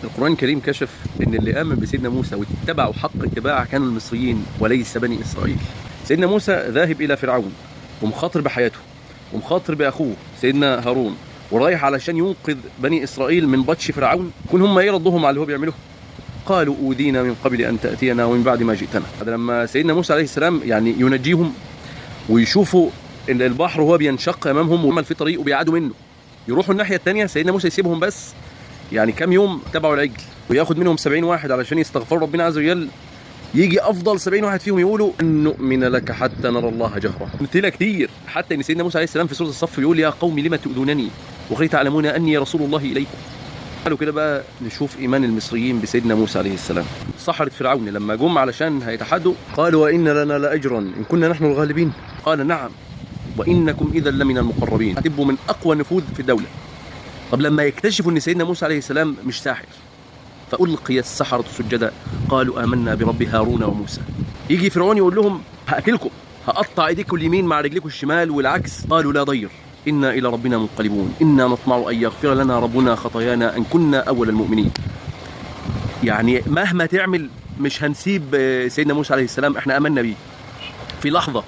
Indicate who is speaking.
Speaker 1: القرآن الكريم كشف ان اللي آمن بسيدنا موسى واتبعوا حق اتباعه كانوا المصريين وليس بني إسرائيل. سيدنا موسى ذاهب إلى فرعون ومخاطر بحياته ومخاطر بأخوه سيدنا هارون، ورايح علشان ينقذ بني إسرائيل من بطش فرعون. يكون هم ايه ردهم على اللي هو بيعمله؟ قالوا أوذينا من قبل أن تأتينا ومن بعد ما جئتنا. هذا لما سيدنا موسى عليه السلام يعني ينجيهم ويشوفوا ان البحر وهو بينشق امامهم وعمل في طريق وبيعادوا منه، يروحوا الناحيه الثانيه. سيدنا موسى يسيبهم بس يعني كام يوم تبعوا العجل وياخد منهم 70 واحد علشان يستغفروا ربنا عز وجل. يجي افضل 70 واحد فيهم يقولوا ان نؤمن لك حتى نرى الله جهرة. امثله كتير، حتى ان سيدنا موسى عليه السلام في سوره الصف يقول يا قوم لم تؤذونني وقد تعلمون اني رسول الله اليكم. قالوا كده بقى نشوف ايمان المصريين بسيدنا موسى عليه السلام. سحرة فرعون لما جم علشان هيتحدوا قالوا وان لنا لاجرا ان كنا نحن الغالبين. قال نعم وانكم اذا لمن المقربين، هتبقوا من اقوى النفوذ في الدوله. طب لما يكتشفوا ان سيدنا موسى عليه السلام مش ساحر، فالقي السحرة سجدا قالوا امنا برب هارون وموسى. يجي فرعون يقول لهم هاكلكم، هقطع ايديكم اليمين مع رجليكم الشمال والعكس. قالوا لا ضير انا الى ربنا منقلبون انا نطمع ان يغفر لنا ربنا خطايانا ان كنا اول المؤمنين. يعني مهما تعمل مش هنسيب سيدنا موسى عليه السلام، احنا امنا بيه في لحظه.